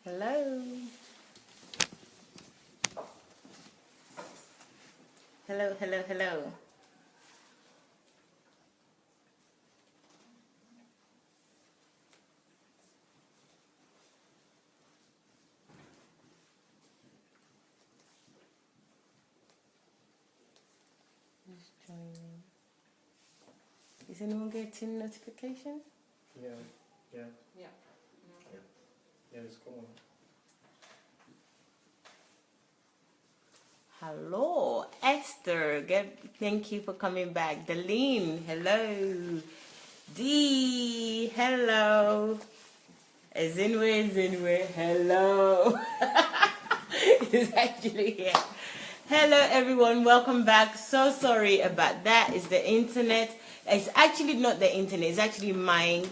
Hello. Hello, hello, hello. Just joining. Is anyone getting notification? Yeah. Yeah. Yeah, it's cool. Hello, Esther. Thank you for coming back. Darlene, hello. Dee, hello. Zinwe, hello. It's actually here. Hello, everyone. Welcome back. So sorry about that. It's the internet. It's actually not the internet. It's actually my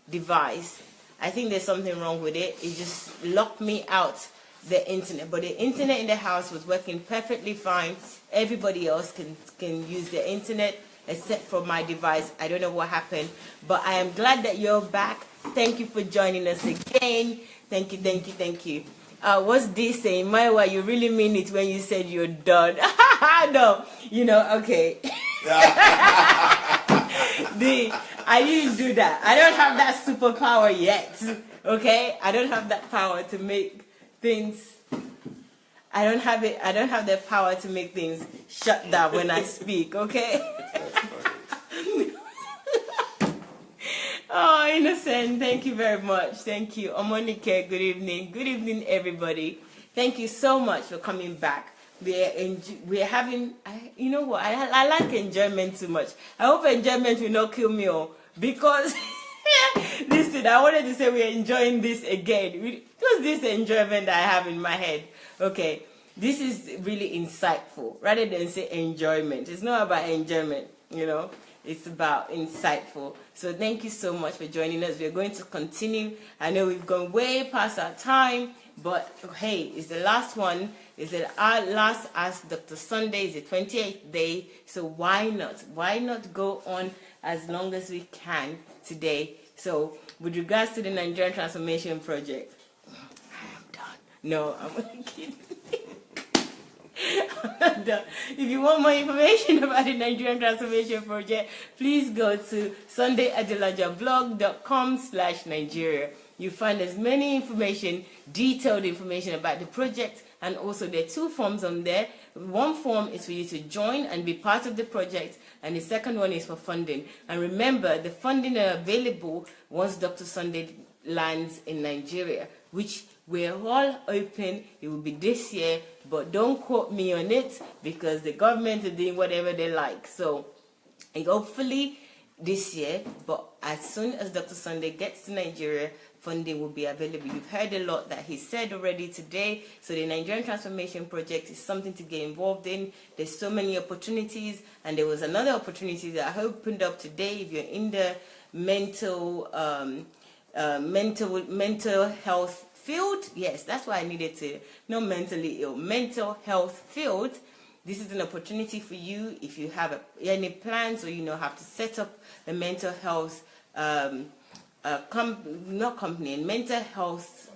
device. I think there's something wrong with it. It just locked me out the internet. But the internet in the house was working perfectly fine. Everybody else can use the internet except for my device. I don't know what happened. But I am glad that you're back. Thank you for joining us again. Thank you. What's this saying? Maiwa, you really mean it when you said you're done. No, okay. I didn't do that. I don't have that superpower yet. Okay? I don't have that power to make things. I don't have it. I don't have the power to make things shut down when I speak. Okay? Oh, Innocent, thank you very much. Thank you. Omonike, good evening. Good evening, everybody. Thank you so much for coming back. We're having, you know what, I like enjoyment too much. I hope enjoyment will not kill me all, because listen, I wanted to say we're enjoying this again. What's this enjoyment that I have in my head? Okay, this is really insightful, rather than say enjoyment. It's not about enjoyment, It's about insightful. So thank you so much for joining us. We're going to continue. I know we've gone way past our time, but hey, it's the last one. It's our last Ask Dr. Sunday. It's the 28th day. So why not? Why not go on as long as we can today? So with regards to the Nigerian Transformation Project, I am done. No, I'm only kidding. If you want more information about the Nigerian Transformation Project, please go to sundayadelajablog.com/Nigeria. You find as many information, detailed information about the project, and also there are two forms on there. One form is for you to join and be part of the project, and the second one is for funding. And remember, the funding are available once Dr. Sandey lands in Nigeria, which we're all open. It will be this year, but don't quote me on it because the government are doing whatever they like. So hopefully this year, but as soon as Dr. Sandey gets to Nigeria, funding will be available. You've heard a lot that he said already today. So the Nigerian Transformation Project is something to get involved in. There's so many opportunities, and there was another opportunity that I opened up today. If you're in the mental health field, yes, that's why I needed to, not mentally ill, mental health field. This is an opportunity for you if you have any plans, or have to set up a mental health mental health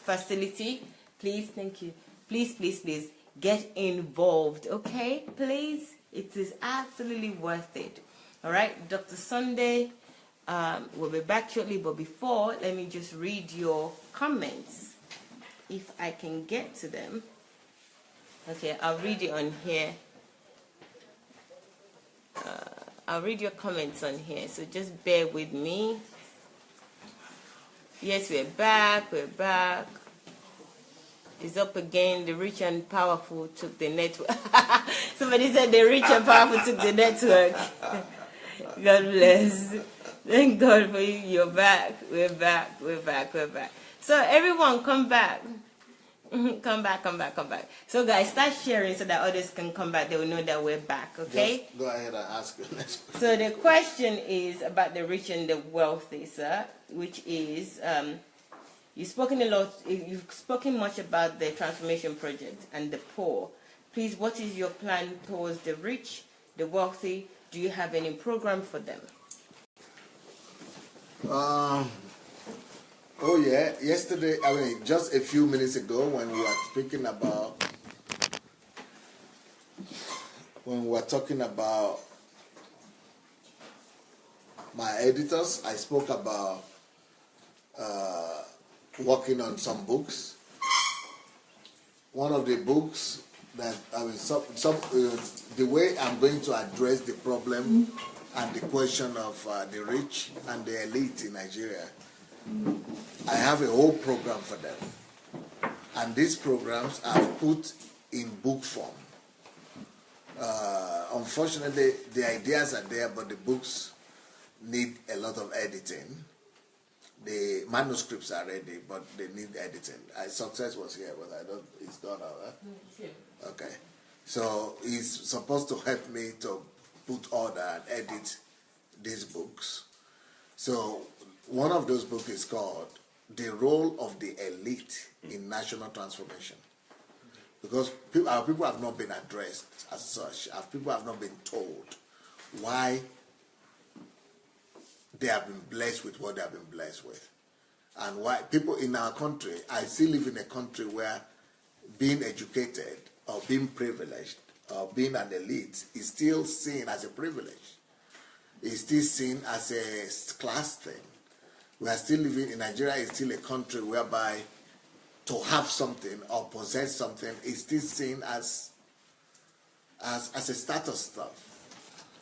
facility. Please, thank you. Please get involved, okay? Please, it is absolutely worth it. All right, Dr. Sandey will be back shortly, but before, let me just read your comments, if I can get to them. Okay, I'll read it on here. I'll read your comments on here, so just bear with me. Yes, we're back. It's up again. The rich and powerful took the network. Somebody said the rich and powerful took the network. God bless. Thank God for you. You're back. We're back. So everyone, come back. Come back. So guys, start sharing so that others can come back. They will know that we're back, okay? Just go ahead and ask the next question. So the question is about the rich and the wealthy, sir, which is, you've spoken much about the transformation project and the poor. Please, what is your plan towards the rich, the wealthy? Do you have any program for them? Oh yeah, yesterday, just a few minutes ago when we were speaking about, when we were talking about my editors, I spoke about working on some books. One of the books that, the way I'm going to address the problem and the question of the rich and the elite in Nigeria, I have a whole program for them. And these programs are put in book form. Unfortunately, the ideas are there, but the books need a lot of editing. The manuscripts are ready, but they need editing. Success was here, but I don't. It's gone out. Huh? Yeah. Okay, so he's supposed to help me to put order and edit these books. So one of those books is called "The Role of the Elite in National Transformation," because our people have not been addressed as such. Our people have not been told why they have been blessed with what they have been blessed with. And why people in our country, I still live in a country where being educated or being privileged or being an elite is still seen as a privilege. It's still seen as a class thing. We are still living in Nigeria, is still a country whereby to have something or possess something is still seen as a status stuff.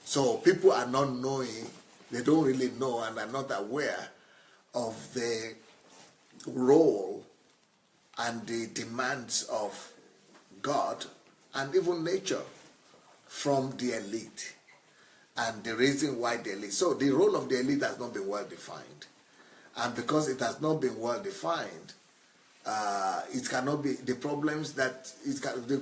So people are not knowing. They don't really know and are not aware of the role and the demands of God and even nature from the elite and the reason why the elite. So the role of the elite has not been well defined. And because it has not been well defined, it cannot be, the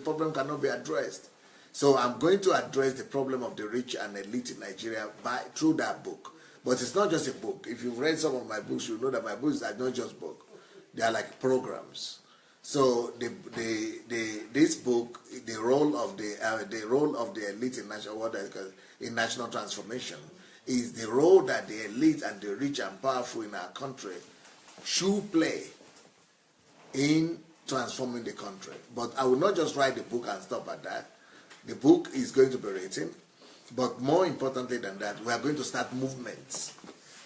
problem cannot be addressed. So I'm going to address the problem of the rich and elite in Nigeria through that book. But it's not just a book. If you've read some of my books, you know that my books are not just books. They are like programs. So this book, the role of the elite in national transformation, is the role that the elite and the rich and powerful in our country should play in transforming the country. But I will not just write the book and stop at that. The book is going to be written, but more importantly than that, we are going to start movements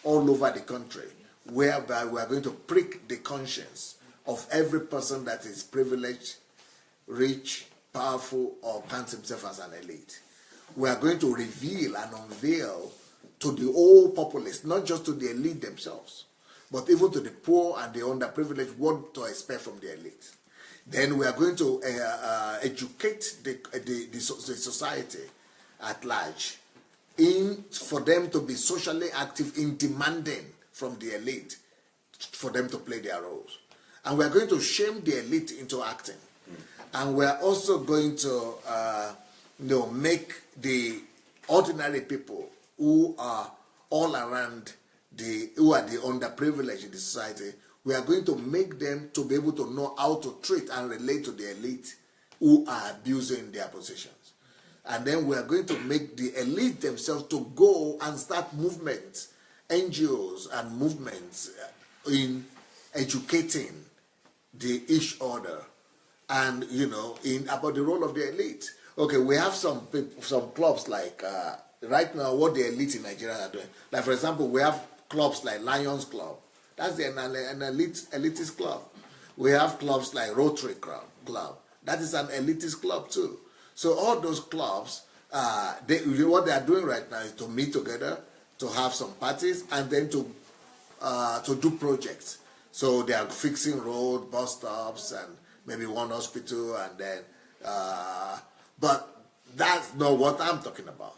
all over the country whereby we are going to prick the conscience of every person that is privileged, rich, powerful, or counts himself as an elite. We are going to reveal and unveil to the whole populace, not just to the elite themselves, but even to the poor and the underprivileged, what to expect from the elite. Then we are going to educate the society at large for them to be socially active in demanding from the elite for them to play their roles. And we are going to shame the elite into acting. And we are also going to make the ordinary people who are all around who are the underprivileged in the society, we are going to make them to be able to know how to treat and relate to the elite who are abusing their positions. And then we are going to make the elite themselves to go and start movements, NGOs and movements in educating each other and, about the role of the elite. Okay, we have some clubs like, right now, what the elite in Nigeria are doing. Like, for example, we have clubs like Lions Club. That's an elitist club. We have clubs like Rotary Club. That is an elitist club too. So all those clubs, what they are doing right now is to meet together, to have some parties, and then to do projects. So they are fixing road, bus stops, and maybe one hospital, and then. But that's not what I'm talking about.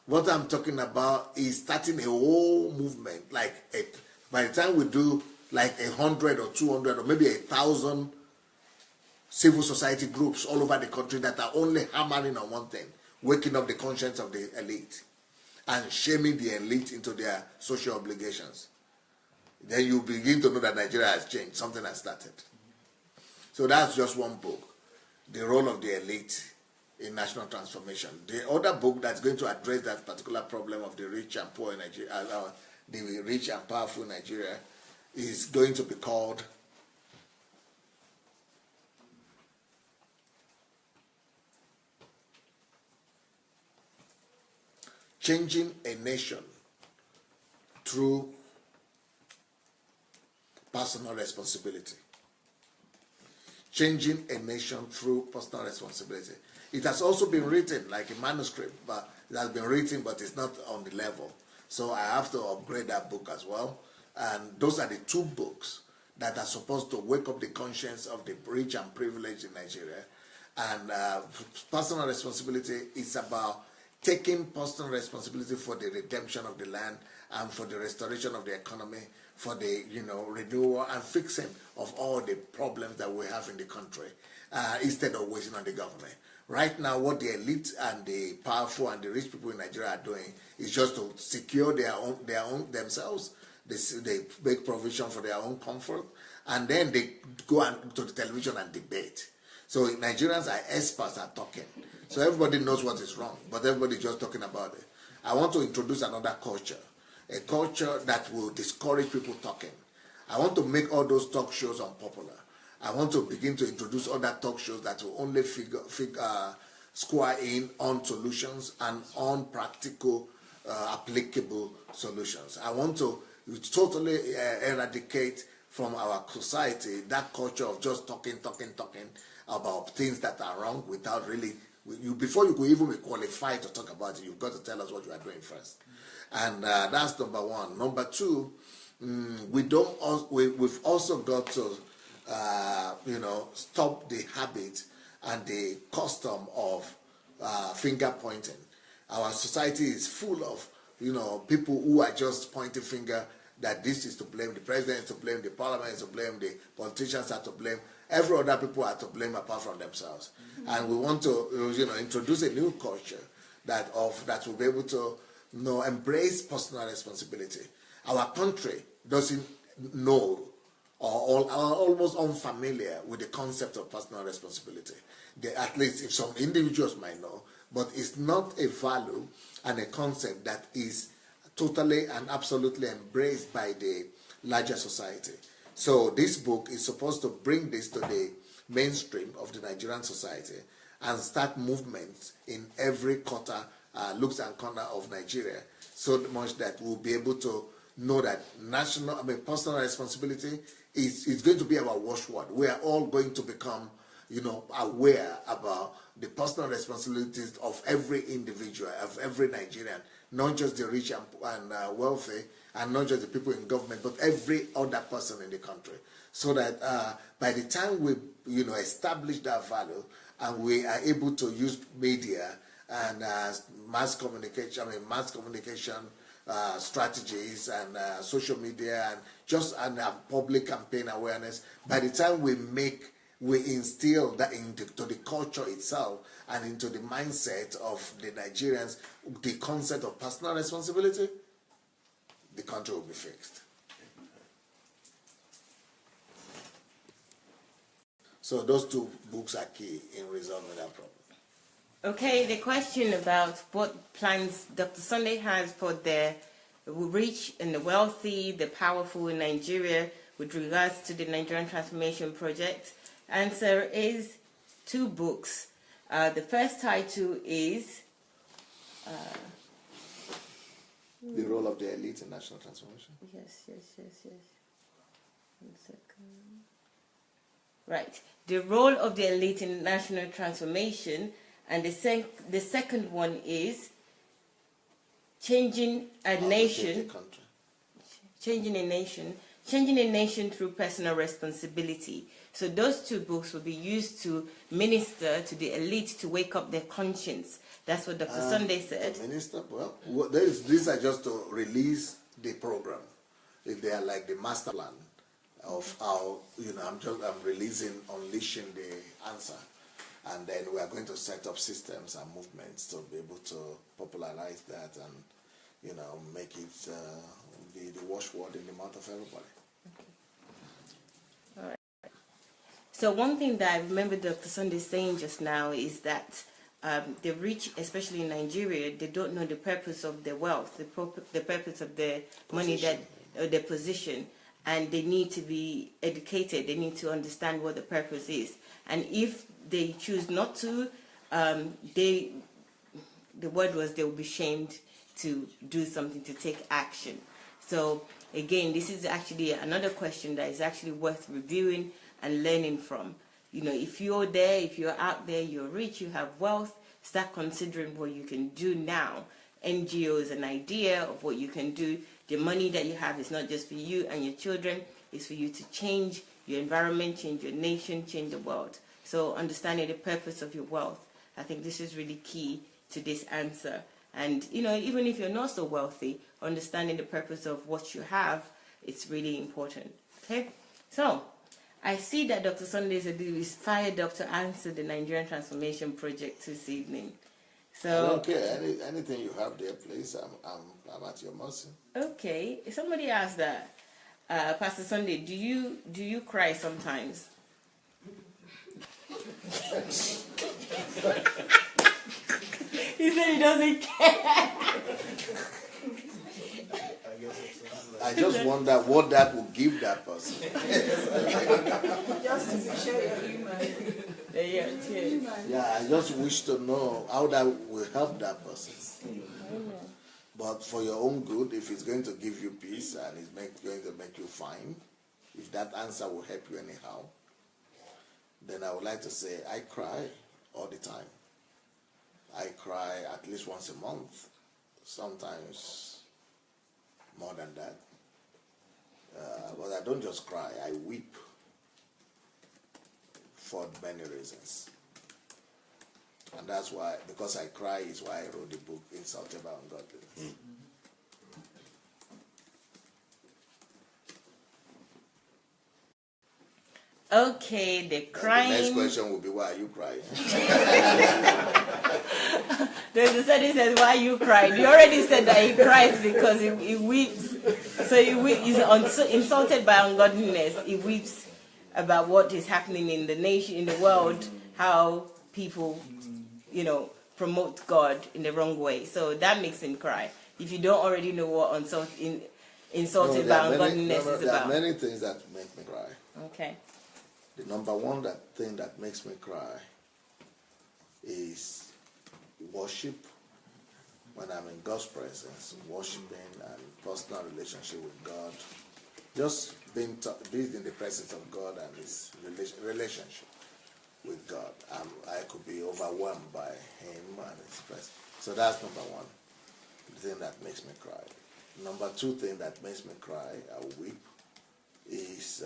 What I'm talking about is starting a whole movement, by the time we do like 100 or 200 or maybe 1,000 civil society groups all over the country that are only hammering on one thing, waking up the conscience of the elite and shaming the elite into their social obligations. Then you begin to know that Nigeria has changed, something has started. So that's just one book, The Role of the Elite in National Transformation. The other book that's going to address that particular problem of the rich and poor in Nigeria, the rich and powerful in Nigeria, is going to be called Changing a Nation Through Personal Responsibility. Changing a Nation Through Personal Responsibility. It has also been written like a manuscript, but it has been written, but it's not on the level. So I have to upgrade that book as well. And those are the two books that are supposed to wake up the conscience of the rich and privileged in Nigeria. And personal responsibility is about taking personal responsibility for the redemption of the land and for the restoration of the economy, for the renewal and fixing of all the problems that we have in the country, instead of waiting on the government. Right now, what the elite and the powerful and the rich people in Nigeria are doing is just to secure their own themselves. They make provision for their own comfort, and then they go to the television and debate. So Nigerians are experts at talking. So everybody knows what is wrong, but everybody is just talking about it. I want to introduce another culture, a culture that will discourage people talking. I want to make all those talk shows unpopular. I want to begin to introduce other talk shows that will only square in on solutions and on practical, applicable solutions. I want to totally eradicate from our society that culture of just talking about things that are wrong without really, before you could even be qualified to talk about it, you've got to tell us what you are doing first. And that's number one. Number two, we've also got to stop the habit and the custom of finger pointing. Our society is full of people who are just pointing finger that this is to blame, the president is to blame, the parliament is to blame, the politicians are to blame, every other people are to blame apart from themselves. Mm-hmm. And we want to introduce a new culture that will be able to embrace personal responsibility. Our country doesn't know or are almost unfamiliar with the concept of personal responsibility. At least if some individuals might know, but it's not a value and a concept that is totally and absolutely embraced by the larger society. So this book is supposed to bring this to the mainstream of the Nigerian society and start movements in every quarter, looks and corner of Nigeria, so much that we'll be able to know that personal responsibility is going to be our watchword. We are all going to become, aware about the personal responsibilities of every individual, of every Nigerian, not just the rich and wealthy, and not just the people in government, but every other person in the country. So that by the time we, establish that value, and we are able to use media and mass communication strategies and social media and public campaign awareness, by the time we instill that into the culture itself and into the mindset of the Nigerians, the concept of personal responsibility, the country will be fixed. So those two books are key in resolving that problem. Okay, the question about what plans Dr. Sandey has for the rich and the wealthy, the powerful in Nigeria with regards to the Nigerian Transformation Project. Answer is 2 books. The first title is The Role of the Elite in National Transformation. Yes. 1 second. Right. The Role of the Elite in National Transformation. And the second one is Changing a Nation. Changing a Nation Through Personal Responsibility. So those 2 books will be used to minister to the elite to wake up their conscience. That's what Dr. Sandey said. Minister, these are just to release the program. If they are like the master plan of how, I'm unleashing the answer. And then we are going to set up systems and movements to be able to popularize that and, make it be the watchword in the mouth of everybody. Okay. All right. So one thing that I remember Dr. Sandey saying just now is that the rich, especially in Nigeria, they don't know the purpose of their wealth, the purpose of their money, their position. and they need to be educated. They need to understand what the purpose is. And if they choose not to, the word was they will be shamed to do something, to take action. So again, this is actually another question that is actually worth reviewing and learning from. You know, if you're there, if you're out there, you're rich, you have wealth, start considering what you can do now. NGO is an idea of what you can do. The money that you have is not just for you and your children, it's for you to change your environment, change your nation, change the world. So understanding the purpose of your wealth, I think this is really key to this answer. And, you know, even if you're not so wealthy, understanding the purpose of what you have, it's really important. Okay? So, I see that Dr. Sandei is fired up to answer the Nigerian Transformation Project this evening. So, I don't care. Anything you have there, please. I'm at your mercy. Okay. Somebody asked that, Pastor Sandei, do you cry sometimes? He said he doesn't care. I just wonder what that will give that person. Just to show your human. Yeah, I just wish to know how that will help that person. But for your own good, if it's going to give you peace and it's going to make you fine, if that answer will help you anyhow, then I would like to say I cry all the time. I cry at least once a month, sometimes more than that. But I don't just cry, I weep for many reasons. And that's why, because I cry is why I wrote the book, Insulted by Ungodliness. Okay, the crying. The next question will be, why are you crying? The study says, why you cried? You already said that he cries because he weeps. So he's insulted by ungodliness. He weeps about what is happening in the nation, in the world, how people, you know, promote God in the wrong way. So that makes him cry. If you don't already know what insulted by ungodliness is about. There are many things that make me cry. Okay. The number one thing that makes me cry is worship. When I'm in God's presence, worshiping and personal relationship with God, just being in the presence of God and His relationship with God, I could be overwhelmed by Him and His presence. So that's number one, the thing that makes me cry. Number two thing that makes me cry, I weep, is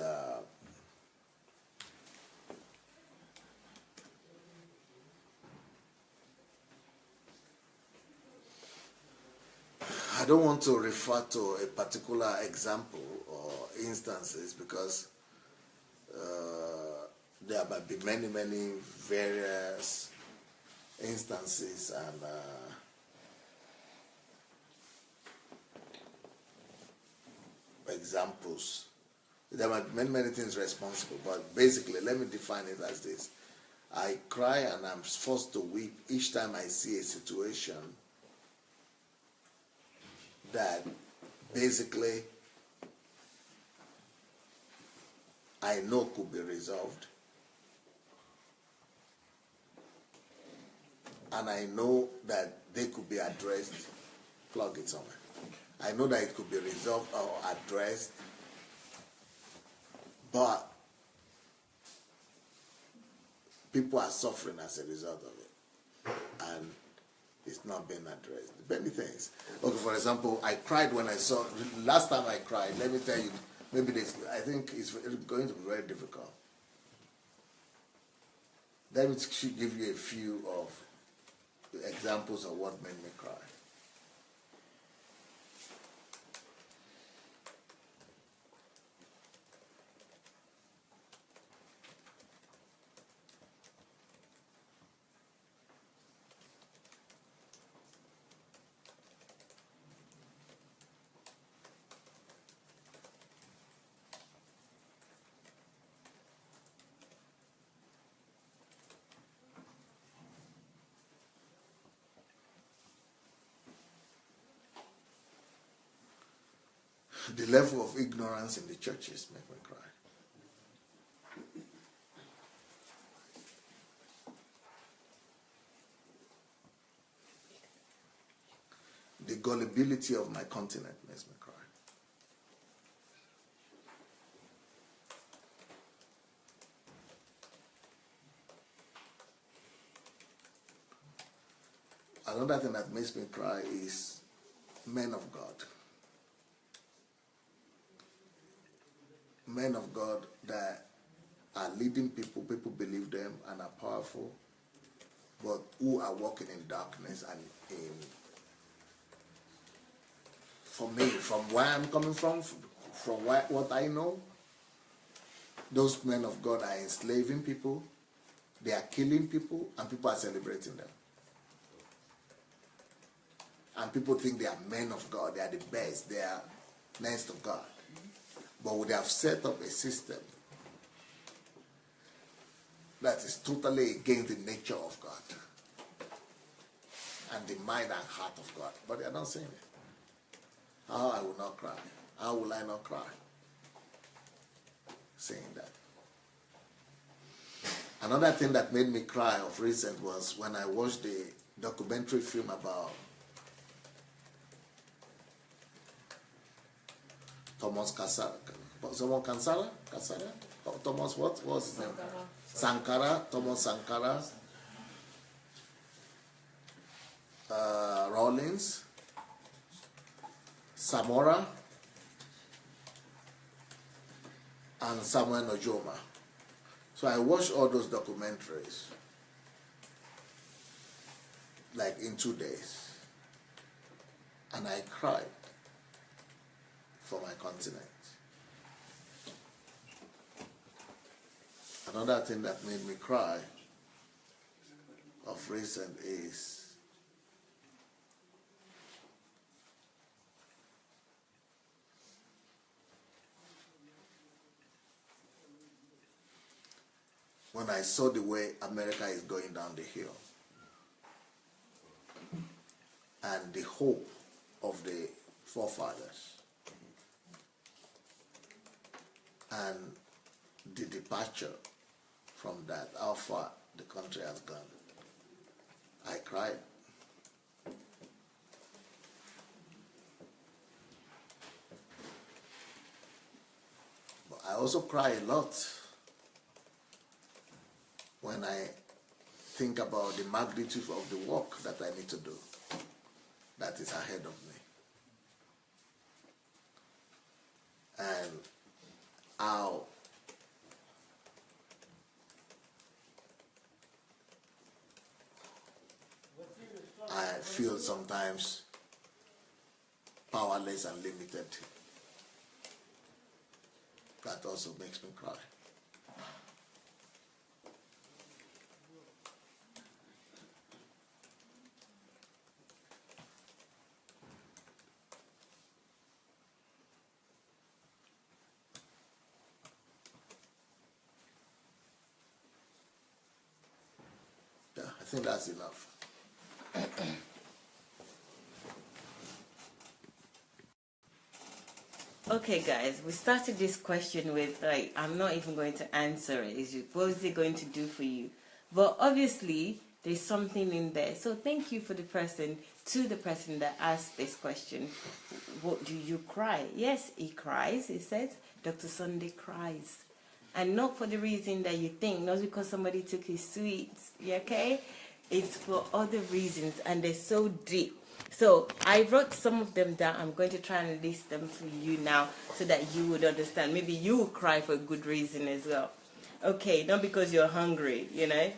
I don't want to refer to a particular example or instances because there might be many various instances and examples. There might be many things responsible, but basically let me define it as this. I cry and I'm forced to weep each time I see a situation that basically I know could be resolved, and I know that they could be addressed. Plug it somewhere. I know that it could be resolved or addressed, but people are suffering as a result of it, and it's not being addressed. Many things. Okay, for example, I cried when I saw, last time I cried, let me tell you, maybe this, I think it's going to be very difficult. Let me give you a few of examples of what made me cry. The level of ignorance in the churches make me cry. The gullibility of my continent makes me cry. Another thing that makes me cry is men of God. Men of God that are leading people, people believe them and are powerful, but who are walking in darkness and in, for me, from where I'm coming from what I know, those men of God are enslaving people, they are killing people, and people are celebrating them. And people think they are men of God, they are the best, they are next to God. But would have set up a system that is totally against the nature of God and the mind and heart of God. But they are not saying it. How I will not cry? How will I not cry? Saying that. Another thing that made me cry of recent was when I watched the documentary film about Thomas Thomas what was his name? Sankara, Thomas Sankara, Rawlins, Samora, and Samuel Nojoma. So I watched all those documentaries like in 2 days, and I cried for my continent. Another thing that made me cry of recent is when I saw the way America is going down the hill and the hope of the forefathers and the departure from that, how far the country has gone. I cried. But I also cry a lot when I think about the magnitude of the work that I need to do that is ahead of me. And how I feel sometimes powerless and limited. That also makes me cry. Yeah, I think that's enough. Okay, guys, we started this question with, like, I'm not even going to answer it. What is it going to do for you? But obviously, there's something in there. So thank you for the person that asked this question. What do you cry? Yes, he cries. He says, Dr. Sandey cries. And not for the reason that you think, not because somebody took his sweets, okay? It's for other reasons, and they're so deep. So I wrote some of them down. I'm going to try and list them for you now so that you would understand. Maybe you will cry for a good reason as well. Okay, not because you're hungry, you know.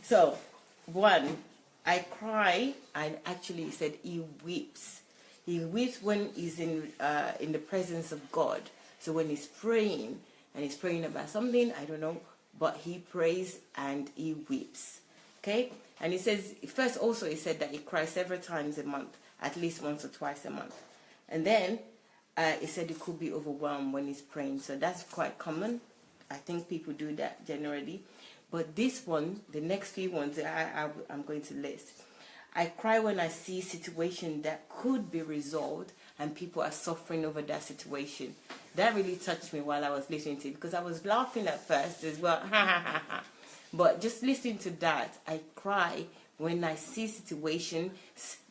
So, one, I cry, and actually he said he weeps. He weeps when he's in the presence of God. So when he's praying, and he's praying about something, I don't know, but he prays and he weeps. Okay? And he says, first also he said that he cries several times a month, at least once or twice a month. And then he said he could be overwhelmed when he's praying. So that's quite common. I think people do that generally. But this one, the next few ones I'm going to list. I cry when I see situation that could be resolved and people are suffering over that situation. That really touched me while I was listening to it, because I was laughing at first as well. But just listening to that, I cry when I see situations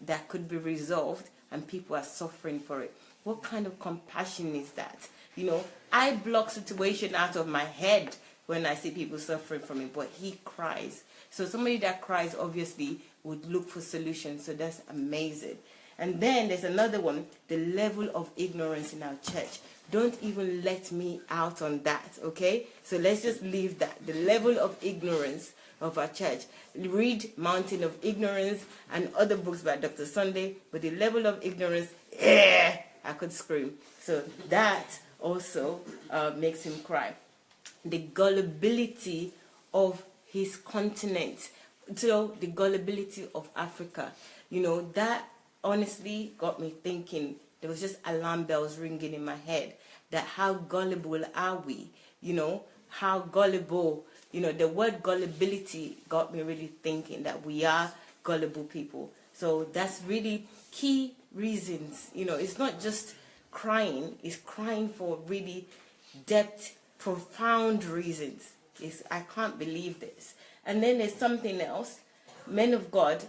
that could be resolved and people are suffering for it. What kind of compassion is that? You know, I block situation out of my head when I see people suffering from it, but he cries. So somebody that cries obviously would look for solutions. So that's amazing. And then there's another one, the level of ignorance in our church. Don't even let me out on that, okay? So let's just leave that. The level of ignorance of our church. Read Mountain of Ignorance and other books by Dr. Sandey, but the level of ignorance, I could scream. So that also makes him cry. The gullibility of his continent, so the gullibility of Africa, you know, that honestly got me thinking. There was just alarm bells ringing in my head, that how gullible are we, you know, how gullible, you know, the word gullibility got me really thinking that we are gullible people. So that's really key reasons, you know, it's not just crying, it's crying for really depth, profound reasons. I can't believe this. And then there's something else, men of God,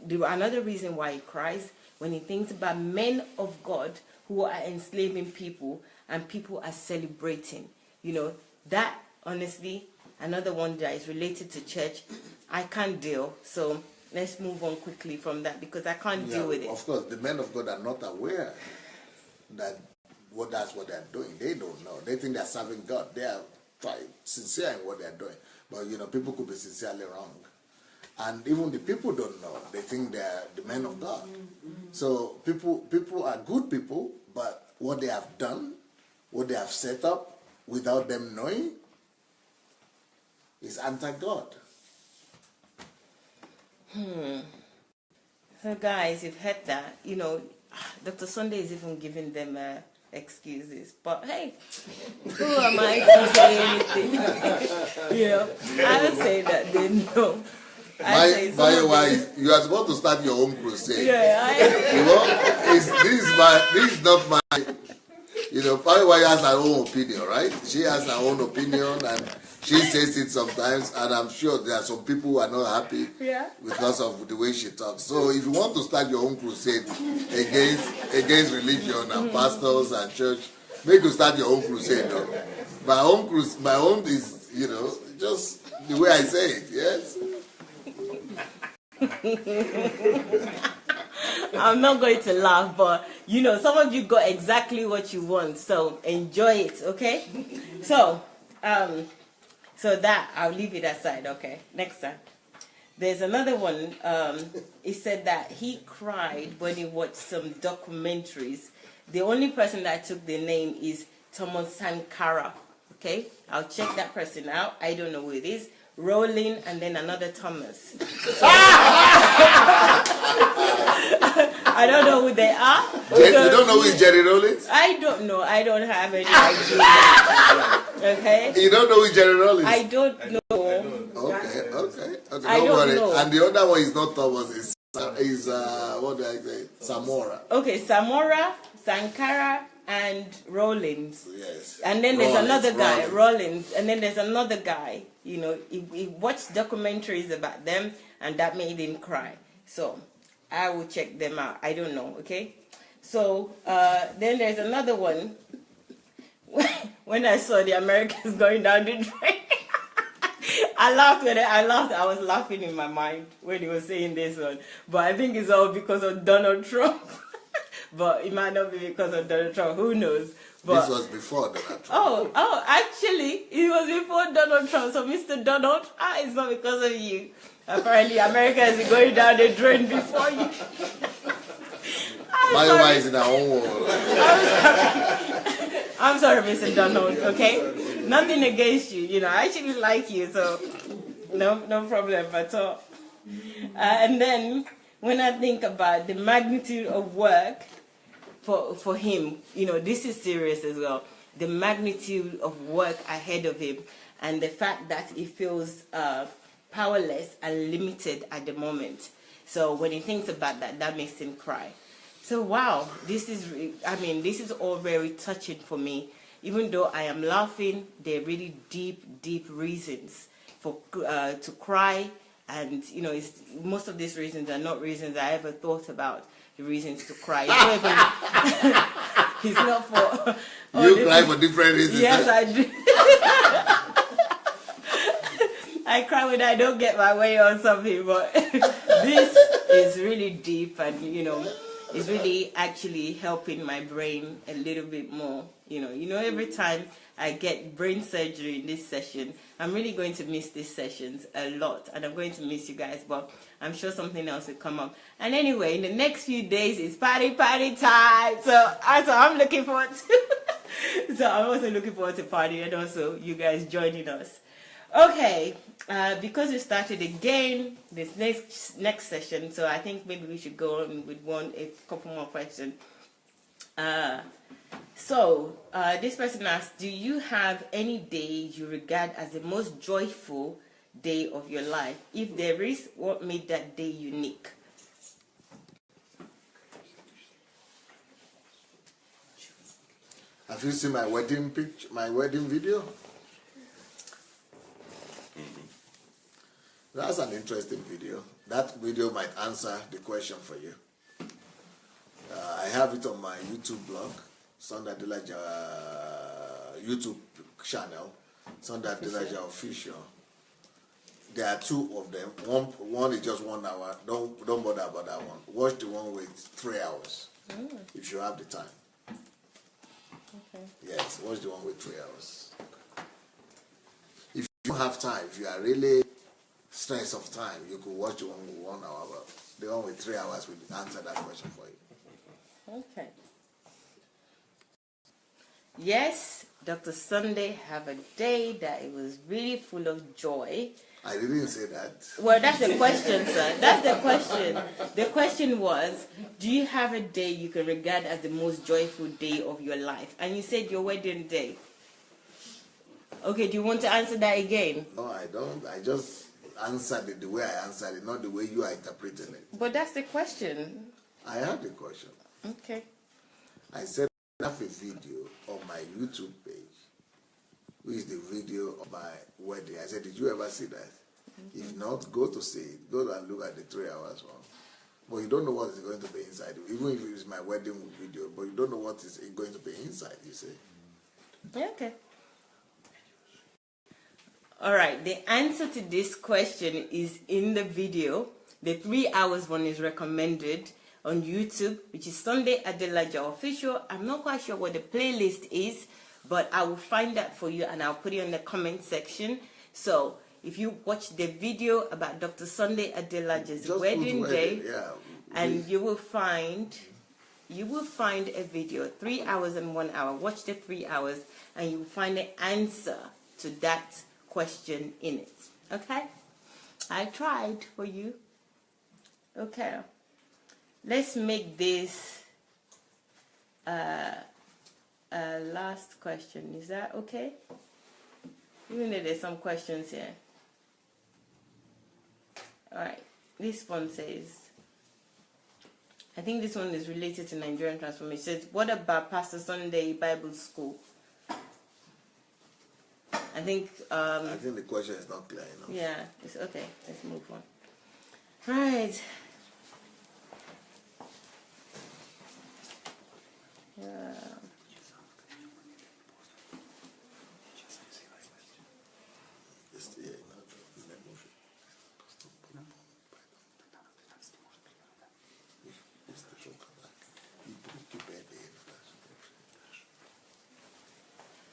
another reason why he cries, when he thinks about men of God who are enslaving people and people are celebrating. You know, that honestly, another one that is related to church, I can't deal. So let's move on quickly from that, because I can't deal with it. Of course, the men of God are not aware that that's what they're doing. They don't know. They think they're serving God. They are sincere in what they're doing. But, you know, people could be sincerely wrong. And even the people don't know. They think they're the men of God. So people are good people, but what they have done, what they have set up without them knowing, is anti-God. So guys, you've heard that. You know, Dr. Sandey is even giving them excuses. But hey, who am I to say anything? You know, I would say that they know. By the way, you are supposed to start your own crusade. Yeah, you know, this is not my. You know, by the way, has her own opinion, right? She has her own opinion, and she says it sometimes. And I'm sure there are some people who are not happy because of the way she talks. So, if you want to start your own crusade against religion and pastors and church, make you start your own crusade. Though. My own is, you know, just the way I say it. Yes. I'm not going to laugh, but you know, some of you got exactly what you want, so enjoy it, okay? So that I'll leave it aside, okay? Next time. There's another one. He said that he cried when he watched some documentaries. The only person that took the name is Thomas Sankara, okay? I'll check that person out. I don't know who it is. Rolling, and then another Thomas. I don't know who they are. You don't know who is Jerry Rollins? I don't know. I don't have any idea. Okay? You don't know who is Jerry Rollins? I don't know. Okay. I don't know. And the other one is not Thomas. Is what do I say? Samora. Okay, Samora, Sankara, and Rollins. Yes. And then there's another guy, Rollins. And then there's another guy. You know, he watched documentaries about them, and that made him cry. So I will check them out. I don't know, okay? So then there's another one. When I saw the Americans going down the drain, I laughed. I was laughing in my mind when he was saying this one. But I think it's all because of Donald Trump. But it might not be because of Donald Trump. Who knows? But, this was before Donald Trump. Oh, actually, it was before Donald Trump. So, Mr. Donald, it's not because of you. Apparently, America is going down the drain before you. My wife is in our own world. I'm sorry, Mr. Donald, okay? Nothing against you. You know, I actually like you, so no problem at all. And then, when I think about the magnitude of work for him, you know, this is serious as well. The magnitude of work ahead of him, and the fact that he feels powerless and limited at the moment. So when he thinks about that, that makes him cry. So wow, this is all very touching for me. Even though I am laughing, there are really deep reasons for to cry, and most of these reasons are not reasons I ever thought about. The reasons to cry. It's not even, it's not for. You cry for different reasons. Yes, I do. I cry when I don't get my way or something, but this is really deep, and it's really actually helping my brain a little bit more. Every time I get brain surgery in this session, I'm really going to miss these sessions a lot, and I'm going to miss you guys, but I'm sure something else will come up. And anyway, in the next few days, it's party time, so I'm looking forward to so I'm also looking forward to party, and also you guys joining us. Okay, because we started again this next session, so I think maybe we should go on with a couple more questions. This person asked, do you have any day you regard as the most joyful day of your life? If there is, what made that day unique? Have you seen my wedding picture, my wedding video? That's an interesting video. That video might answer the question for you. I have it on my YouTube blog, Sandey Adelaja YouTube channel, Sandey Adelaja Official. There are two of them. One is just 1 hour. Don't bother about that one. Watch the one with 3 hours, if you have the time. Okay. Yes, watch the one with 3 hours. If you don't have time, if you are really stressed of time, you could watch the one with 1 hour, but the one with 3 hours will answer that question for you. Okay. Yes, Dr. Sandey have a day that it was really full of joy. I didn't say that. Well, that's the question, sir. That's the question. The question was, do you have a day you can regard as the most joyful day of your life? And you said your wedding day. Okay, do you want to answer that again? No, I don't. I just answered it the way I answered it, not the way you are interpreting it. But that's the question. I had the question. Okay. I said I have a video on my YouTube page, which is the video of my wedding. I said, did you ever see that? If not, go to see it. Go and look at the 3 hours one. But you don't know what is going to be inside. Even if it's my wedding video, but you don't know what is going to be inside, you see. Yeah, okay. All right. The answer to this question is in the video. The 3 hours one is recommended on YouTube, which is Sandey Adelaja Official. I'm not quite sure what the playlist is, but I will find that for you and I'll put it in the comment section. So if you watch the video about Dr. Sandey Adelaja's wedding day, and you will find a video, 3 hours and 1 hour. Watch the 3 hours and you will find the answer to that question in it. Okay? I tried for you. Okay. Let's make this last question. Is that okay? Even though there's some questions here. All right. This one says, I think this one is related to Nigerian transformation. It says, what about Pastor Sandey Bible School? I think the question is not clear enough. Yeah, it's okay. Let's move on. Right.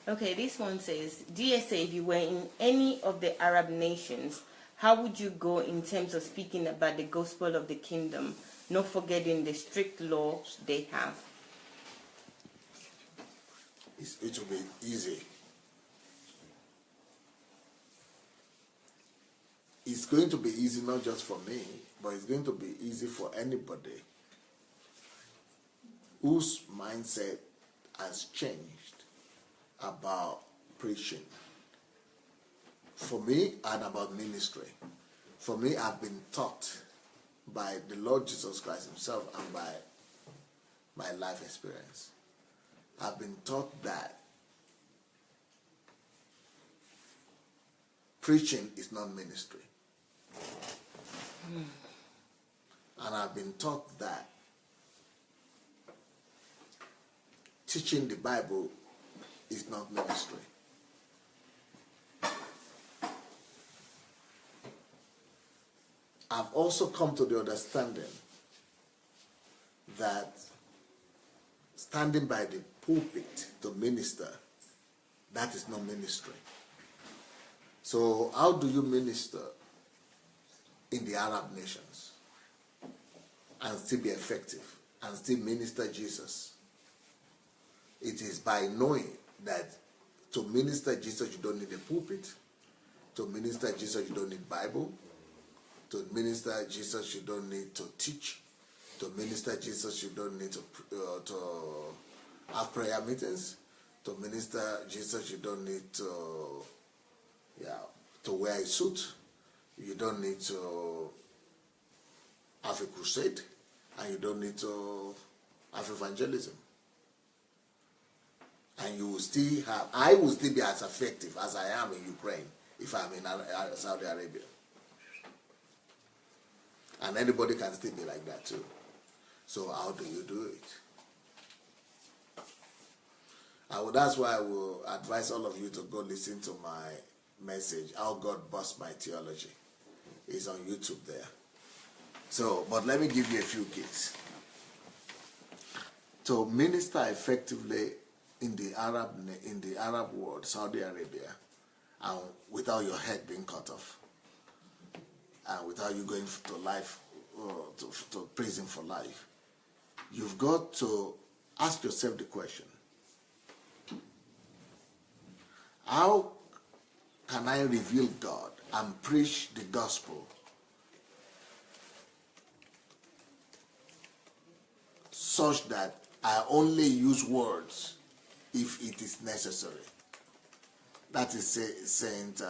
Okay, this one says, DSA, if you were in any of the Arab nations, how would you go in terms of speaking about the gospel of the kingdom, not forgetting the strict law they have? It will be easy. It's going to be easy not just for me, but it's going to be easy for anybody whose mindset has changed about preaching. For me, and about ministry. For me, I've been taught by the Lord Jesus Christ himself and by my life experience. I've been taught that preaching is not ministry. And I've been taught that teaching the Bible is not ministry. I've also come to the understanding that standing by the pulpit to minister, that is not ministry. So how do you minister in the Arab nations and still be effective and still minister Jesus? It is by knowing that to minister Jesus you don't need a pulpit, to minister Jesus you don't need Bible, to minister Jesus you don't need to teach, to minister Jesus you don't need to have prayer meetings, to minister Jesus you don't need to wear a suit, you don't need to have a crusade, and you don't need to have evangelism. And you will still have, I will still be as effective as I am in Ukraine if I'm in Saudi Arabia. And anybody can still be like that too. So how do you do it? That's why I will advise all of you to go listen to my message, How God Bust My Theology. It's on YouTube there. So, but let me give you a few keys. To minister effectively in the Arab world, Saudi Arabia, and without your head being cut off, and without you going to life, to prison for life, you've got to ask yourself the question: how can I reveal God and preach the gospel such that I only use words if it is necessary? That is Saint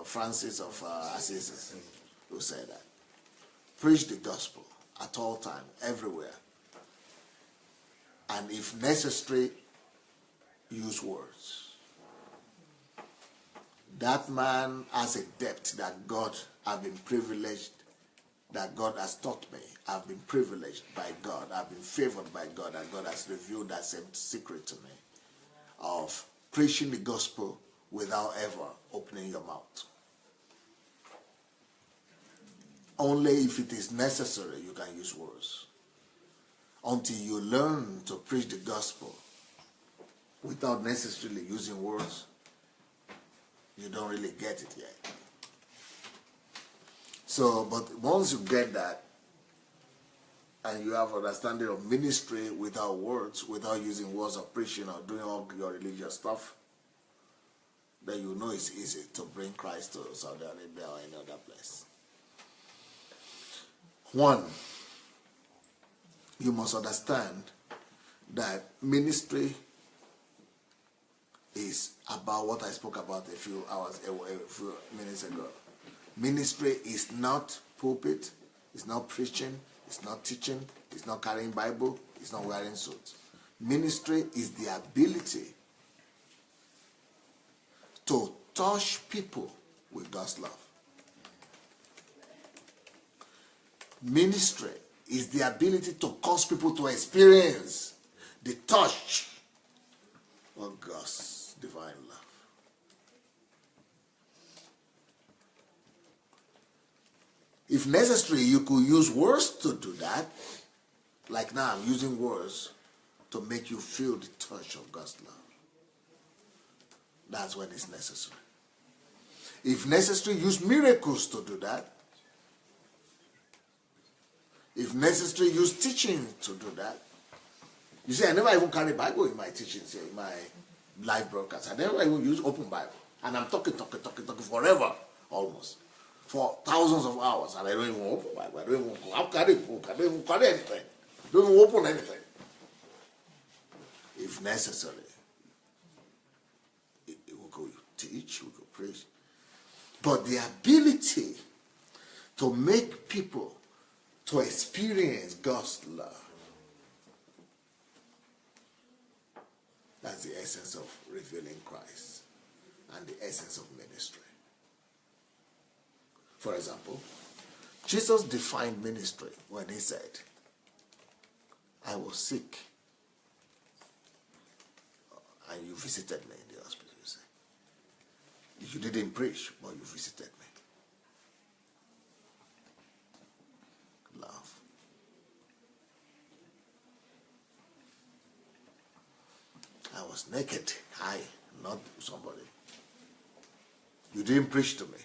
Francis of Assisi who said that. Preach the gospel at all times, everywhere. And if necessary, use words. That man has a depth that God, I've been privileged, that God has taught me. I've been privileged by God. I've been favored by God, and God has revealed that same secret to me of preaching the gospel without ever opening your mouth. Only if it is necessary you can use words. Until you learn to preach the gospel without necessarily using words, you don't really get it yet. So, but once you get that, and you have understanding of ministry without words, without using words of preaching or doing all your religious stuff, then you know it's easy to bring Christ to Saudi Arabia or any other place. One, you must understand that ministry is about what I spoke about a few minutes ago. Ministry is not pulpit, it's not preaching, it's not teaching, it's not carrying Bible, it's not wearing suits. Ministry is the ability to touch people with God's love. Ministry is the ability to cause people to experience the touch of God's divine love. If necessary, you could use words to do that. Like now, I'm using words to make you feel the touch of God's love. That's when it's necessary. If necessary, use miracles to do that. If necessary, use teaching to do that. You see, I never even carry Bible in my teachings, in my live broadcast. I never even use open Bible. And I'm talking forever, almost. For thousands of hours, and I don't even open Bible. I don't even carry book. I don't even carry anything. I don't even open anything. If necessary, we could teach, we could preach. But the ability to make people to experience God's love. That's the essence of revealing Christ and the essence of ministry. For example, Jesus defined ministry when he said, I was sick and you visited me in the hospital. You say, you didn't preach, but you visited me. Love. I was naked. I, not somebody. You didn't preach to me.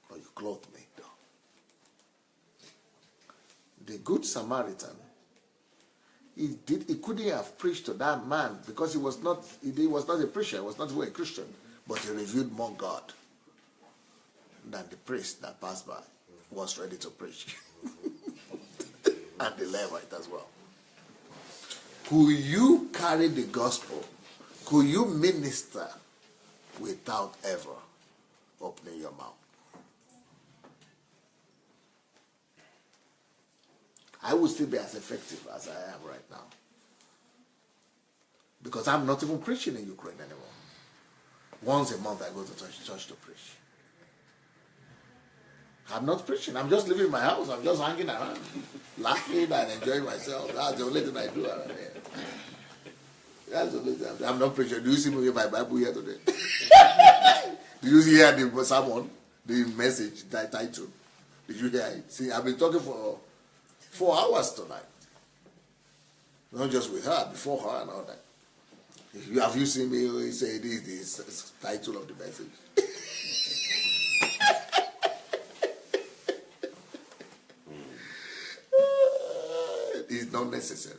But you clothed me, though. The Good Samaritan, he couldn't have preached to that man because he was not a preacher, he was not even a Christian, but he revealed more God than the priest that passed by was ready to preach. And the Levite as well. Could you carry the gospel? Could you minister without ever opening your mouth? I will still be as effective as I am right now. Because I'm not even preaching in Ukraine anymore. Once a month I go to church to preach. I'm not preaching. I'm just living in my house. I'm just hanging around, laughing and enjoying myself. That's the only thing I do around here. That's the only thing. I'm not preaching. Do you see me with my Bible here today? Did you hear the sermon, the message, the title? Did you hear it? See, I've been talking for 4 hours tonight. Not just with her, before her and all that. Have you seen me say this is the title of the message? It's not necessary.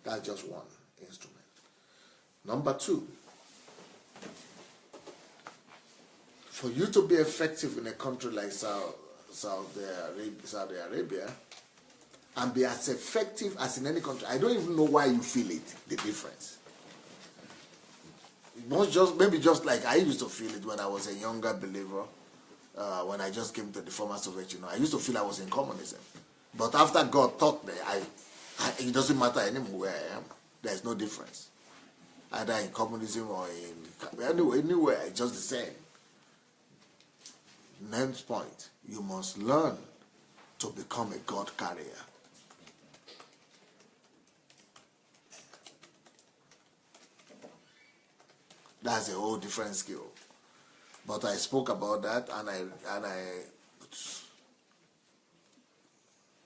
That's just one instrument. Number 2, for you to be effective in a country like Saudi Arabia, and be as effective as in any country, I don't even know why you feel it, the difference. Maybe just like I used to feel it when I was a younger believer, when I just came to the former Soviet Union. I used to feel I was in communism. But after God taught me, it doesn't matter anymore where I am. There's no difference. Either in communism or anywhere, it's just the same. Next point, you must learn to become a God carrier. That's a whole different skill. But I spoke about that, and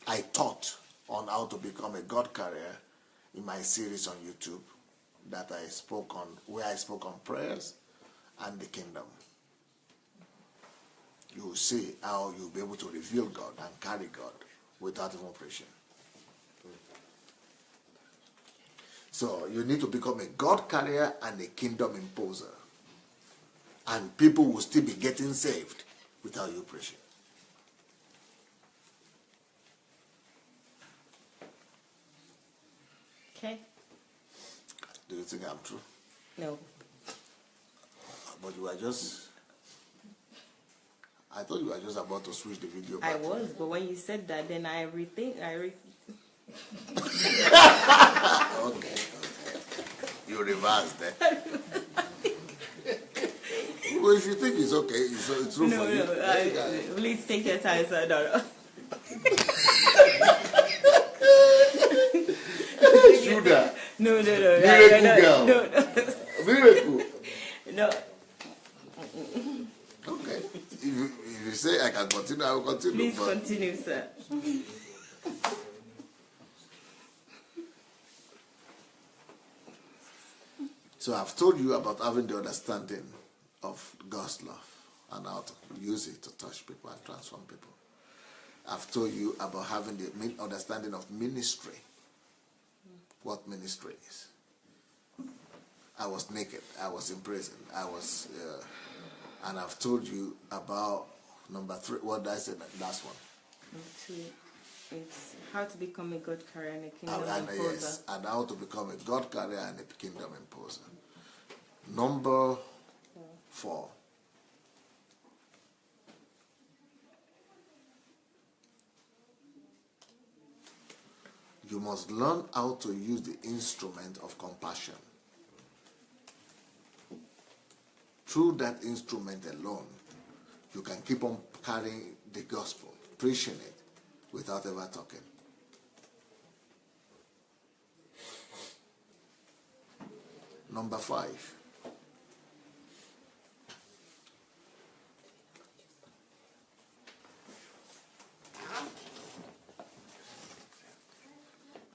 I taught on how to become a God carrier in my series on YouTube that I spoke on, where I spoke on prayers and the kingdom. You will see how you'll be able to reveal God and carry God without even preaching. So you need to become a God carrier and a kingdom imposer. And people will still be getting saved without you preaching. Okay. Do you think I'm true? No. But you were just... I thought you were just about to switch the video back. I was, but when you said that, then I rethink. Okay. You reversed that. Well, if you think it's okay, it's true for you. No. Please take your time, sir. Shooter. No. Miracle girl. No. Miracle. No. Okay. If you say I can continue, I will continue. Please continue, sir. So I've told you about having the understanding of God's love and how to use it to touch people and transform people. I've told you about having the understanding of ministry. What ministry is. I was naked. I was in prison. And I've told you about number 3. What did I say? Last one. It's how to become a God carrier and a kingdom And imposer. yes, and how to become a God carrier and a kingdom imposer. Number 4. You must learn how to use the instrument of compassion. Through that instrument alone, you can keep on carrying the gospel, preaching it, without ever talking. Number 5.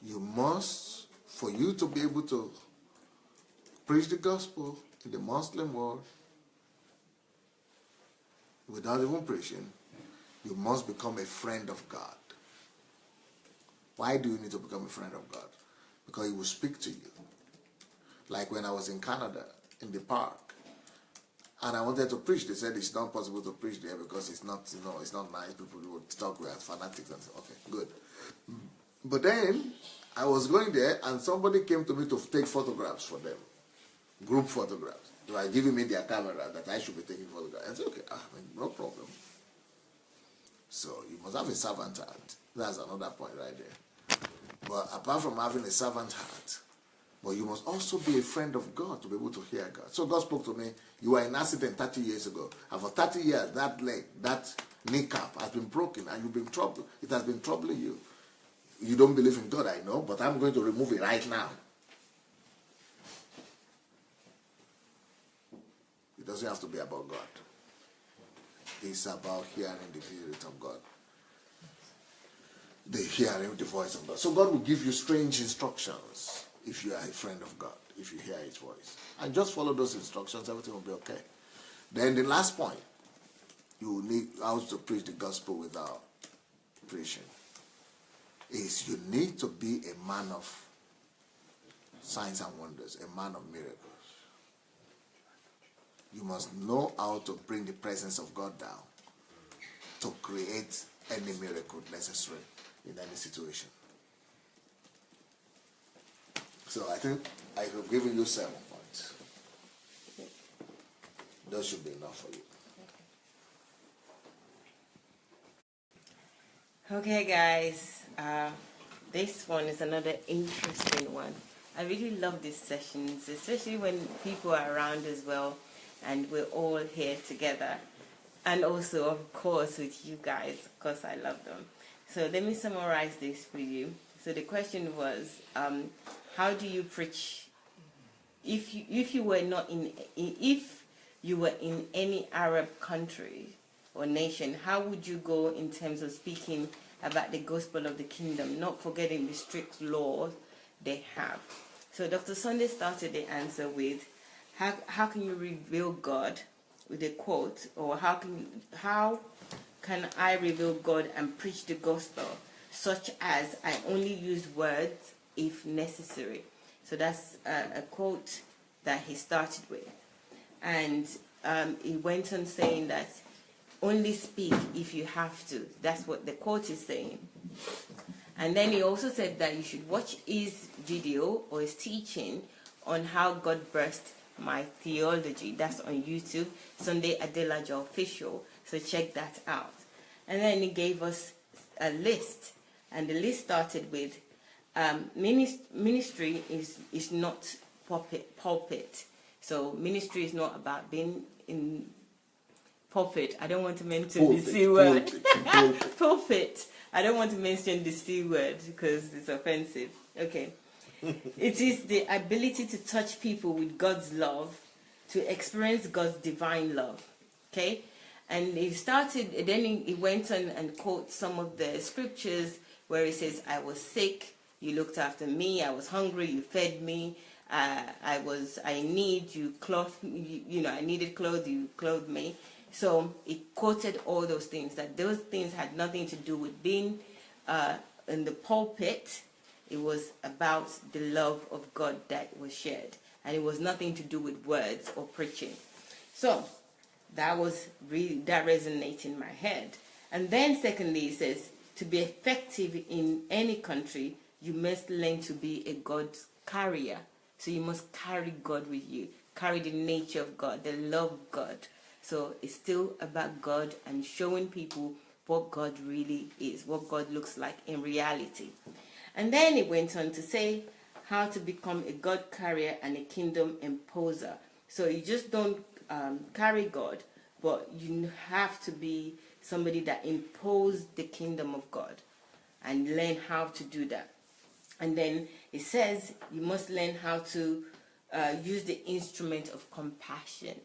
You must, for you to be able to preach the gospel in the Muslim world without even preaching, you must become a friend of God. Why do you need to become a friend of God? Because He will speak to you. Like when I was in Canada, in the park, and I wanted to preach, they said it's not possible to preach there because it's not, it's not nice. People would talk, we are fanatics, and say, okay, good. But then I was going there, and somebody came to me to take photographs for them, group photographs. They were giving me their camera that I should be taking photographs. I said, okay, no problem. So you must have a servant heart. That's another point right there. But apart from having a servant heart, but you must also be a friend of God to be able to hear God. So God spoke to me, you were in an accident 30 years ago. And for 30 years, that leg, that kneecap has been broken and you've been troubled. It has been troubling you. You don't believe in God, I know, but I'm going to remove it right now. It doesn't have to be about God. It's about hearing the Spirit of God. The hearing the voice of God. So God will give you strange instructions if you are a friend of God, if you hear His voice. And just follow those instructions, everything will be okay. Then the last point, you need how to preach the gospel without preaching, is you need to be a man of signs and wonders, a man of miracles. You must know how to bring the presence of God down to create any miracle necessary in any situation. So I think I have given you 7 points. Those should be enough for you. Okay, guys. This one is another interesting one. I really love these sessions, especially when people are around as well, and we're all here together. And also, of course, with you guys, because I love them. So let me summarize this for you. So the question was, how do you preach if you were in any Arab country or nation? How would you go in terms of speaking about the gospel of the kingdom, not forgetting the strict laws they have? So Dr. Sandey started the answer with, how can you reveal God, with a quote, or how can I reveal God and preach the gospel, such as I only use words if necessary. So that's a quote that he started with. And he went on saying that only speak if you have to. That's what the quote is saying. And then he also said that you should watch his video or his teaching on how God birthed my theology. That's on YouTube, Sandey Adelaja official. So check that out. And then he gave us a list. And the list started with ministry is not pulpit. So ministry is not about being in pulpit. I don't want to mention the C word. Pulpit. I don't want to mention the C word because it's offensive. Okay. It is the ability to touch people with God's love, to experience God's divine love. Okay? And he started, then he went on and quote some of the scriptures where he says, I was sick, you looked after me, I was hungry, you fed me, I needed clothes, you clothed me. So he quoted all those things, that those things had nothing to do with being in the pulpit. It was about the love of God that was shared. And it was nothing to do with words or preaching. So that resonated in my head. And then secondly, he says, to be effective in any country, you must learn to be a God carrier. So you must carry God with you, carry the nature of God, the love of God. So it's still about God and showing people what God really is, what God looks like in reality. And then it went on to say how to become a God carrier and a kingdom imposer. So you just don't carry God, but you have to be somebody that imposes the kingdom of God and learn how to do that. And then it says you must learn how to use the instrument of compassion.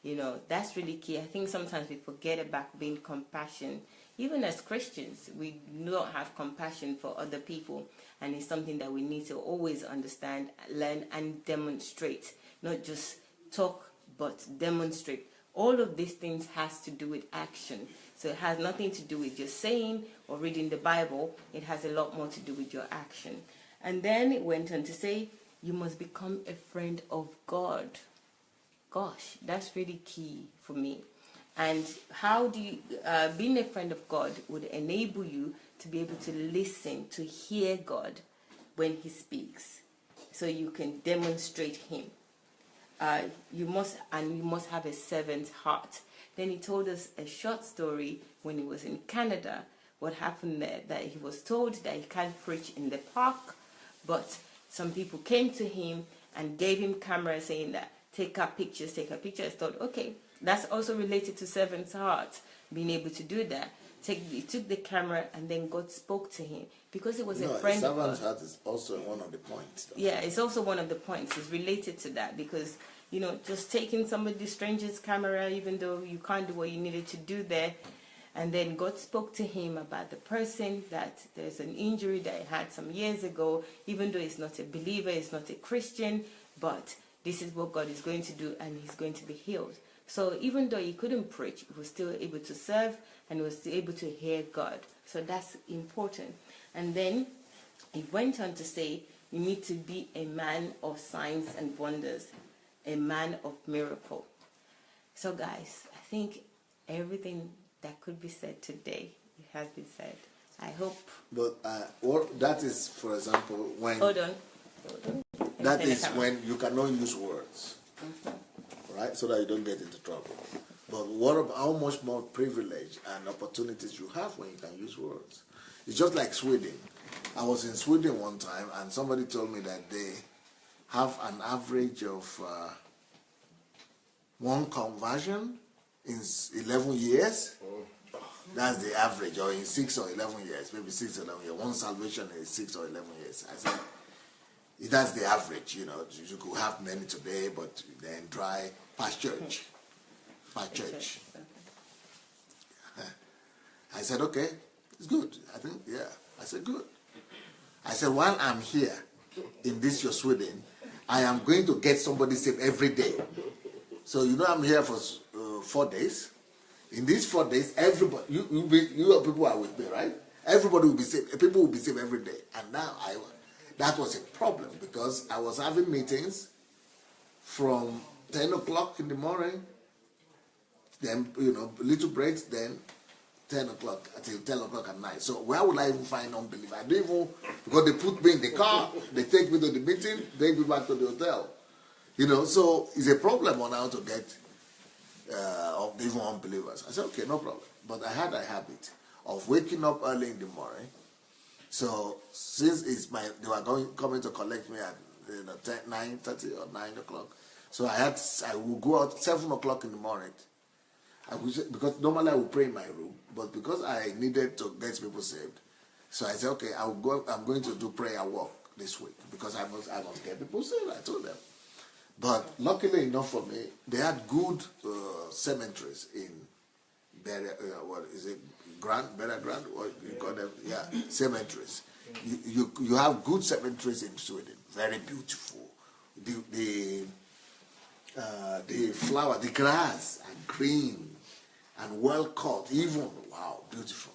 You know, that's really key. I think sometimes we forget about being compassionate. Even as Christians, we don't have compassion for other people. And it's something that we need to always understand, learn, and demonstrate. Not just talk, but demonstrate. All of these things has to do with action. So it has nothing to do with just saying or reading the Bible. It has a lot more to do with your action. And then it went on to say, you must become a friend of God. Gosh, that's really key for me. And how do you, being a friend of God would enable you to be able to listen, to hear God when he speaks. So you can demonstrate him. You must have a servant's heart. Then he told us a short story when he was in Canada, what happened there, that he was told that he can't preach in the park, but some people came to him and gave him cameras saying that, take our pictures, take our pictures. I thought, okay, that's also related to servant's heart, being able to do that. He took the camera and then God spoke to him because it was a friend of God. Servant's heart is also one of the points, though. Yeah, it's also one of the points. It's related to that because, you know, just taking somebody stranger's camera, even though you can't do what you needed to do there, and then God spoke to him about the person, that there's an injury that he had some years ago, even though he's not a believer, he's not a Christian, but this is what God is going to do and he's going to be healed. So even though he couldn't preach, he was still able to serve and was still able to hear God. So that's important. And then he went on to say, you need to be a man of signs and wonders, a man of miracle. So guys, I think everything that could be said today, it has been said. I hope. But what that is, for example, when... Hold on. That is when you cannot use words, right? So that you don't get into trouble. But what about how much more privilege and opportunities you have when you can use words? It's just like Sweden. I was in Sweden one time and somebody told me that they have an average of one conversion in 11 years. That's the average, or in 6 or 11 years, maybe 6 or 11 years. One salvation is 6 or 11 years. I said, that's the average, you know. You could have many today, but then dry past church. Past church. I said, okay, it's good. I think, yeah. I said, good. I said, while I'm here in this your Sweden, I am going to get somebody saved every day. So, you know, I'm here for 4 days. In these 4 days, everybody, you people are with me, right? Everybody will be saved. People will be saved every day. And now that was a problem because I was having meetings from 10 o'clock in the morning, then, you know, little breaks, then 10 o'clock until 10 o'clock at night. So where would I even find unbelief? I don't even, because they put me in the car, they take me to the meeting, take me back to the hotel. You know, so it's a problem on how to get even unbelievers. I said, okay, no problem. But I had a habit of waking up early in the morning. So since they were coming to collect me at 9:30 or 9 o'clock. So I would go out 7 o'clock in the morning. Because normally I would pray in my room, but because I needed to get people saved, so I said, okay, I'm going to do prayer walk this week because I must get people saved. I told them. But luckily enough for me, they had good cemeteries in what is it? Grand, what you call them? Yeah, cemeteries. You have good cemeteries in Sweden, very beautiful. The flower, the grass are green and well cut, even wow, beautiful.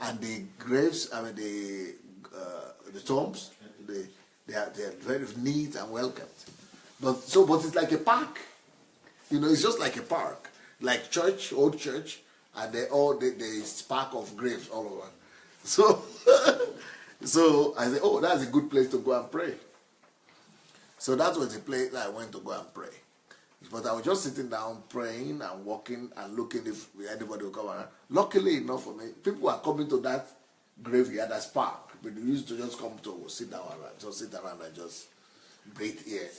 And the graves, I mean the tombs, they are very neat and well kept. But it's like a park. You know, it's just like a park, like church, old church. And there's park of graves all over. So, so I said, oh, that's a good place to go and pray. So that was the place I went to go and pray. But I was just sitting down praying and walking and looking if anybody would come around. Luckily enough for me, people were coming to that graveyard as park. But they used to just come to sit down around, just sit around and just breathe here.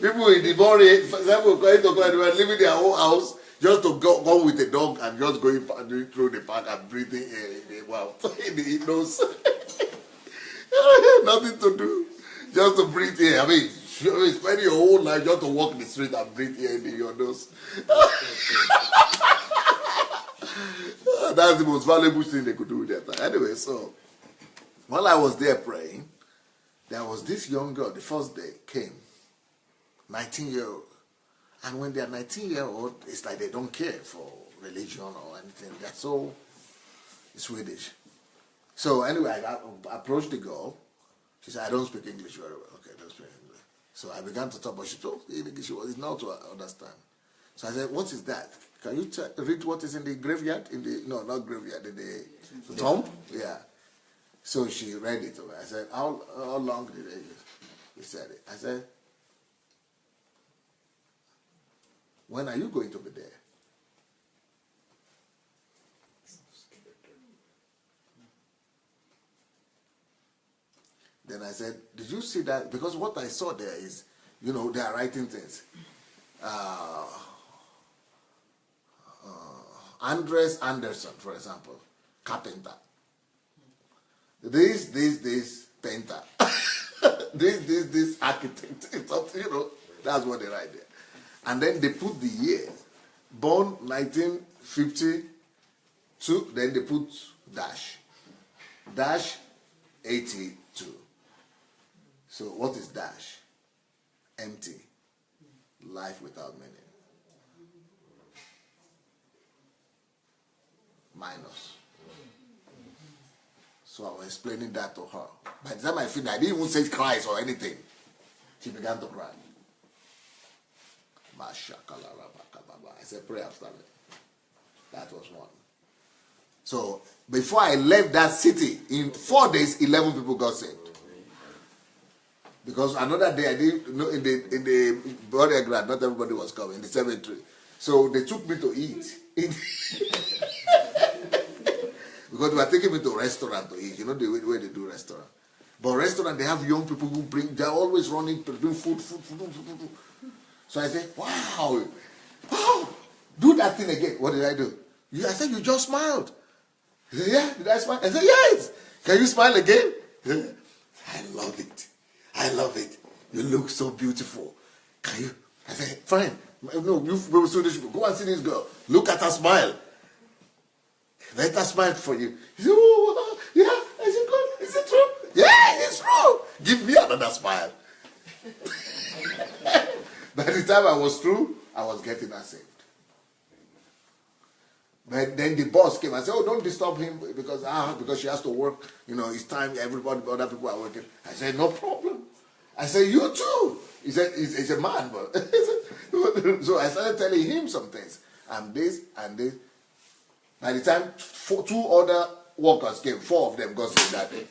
People in the morning, for example, going to go and were leaving their whole house just to go with a dog and just going through the park and breathing air. Wow, in the nose. Nothing to do, just to breathe here. I mean, spend your whole life just to walk the street and breathe here in your nose. That's the most valuable thing they could do with their time. Anyway, so while I was there praying, there was this young girl, the first day came, 19-year-old. And when they're 19-year-old, it's like they don't care for religion or anything. They're so Swedish. So anyway, I approached the girl. She said, I don't speak English very well. Okay, I don't speak English. So I began to talk, but she spoke English. She was not to understand. So I said, what is that? Can you read what is in the graveyard? No, not graveyard, in the tomb? Yeah. So she read it to me. I said, how long did they use? He said it. I said, when are you going to be there? Then I said, did you see that? Because what I saw there is, they are writing things. Andres Anderson, for example, carpenter. This painter. this architect. That's what they write there. And then they put the years. Born 1952, then they put dash. Dash 82. So what is dash? Empty. Life without meaning. Minus. So I was explaining that to her. By the time I finished, I didn't even say Christ or anything. She began to cry. I said, pray after me. That was one. So before I left that city, in 4 days, 11 people got saved. Because another day I didn't in the burial ground, not everybody was coming, in the cemetery. So they took me to eat. Because they were taking me to a restaurant to eat. You know the way they do restaurant. But restaurant, they have young people who they're always running to bring food. So I said, wow, do that thing again. What did I do? I said, you just smiled. He said, yeah, did I smile? I said, yes. Can you smile again? I love it. I love it. You look so beautiful. Can you? I said, fine. No, you Swedish people, go and see this girl. Look at her smile. Let her smile for you. He said, oh, yeah. I said, good. Is it true? Yeah, it's true. Give me another smile. By the time I was through, I was getting her saved. But then the boss came and said, oh, don't disturb him because she has to work. It's time, everybody, other people are working. I said, no problem. I said, you too. He said, he's a man. But so I started telling him some things. And this and this. By the time 2 other workers came, 4 of them got saved that day.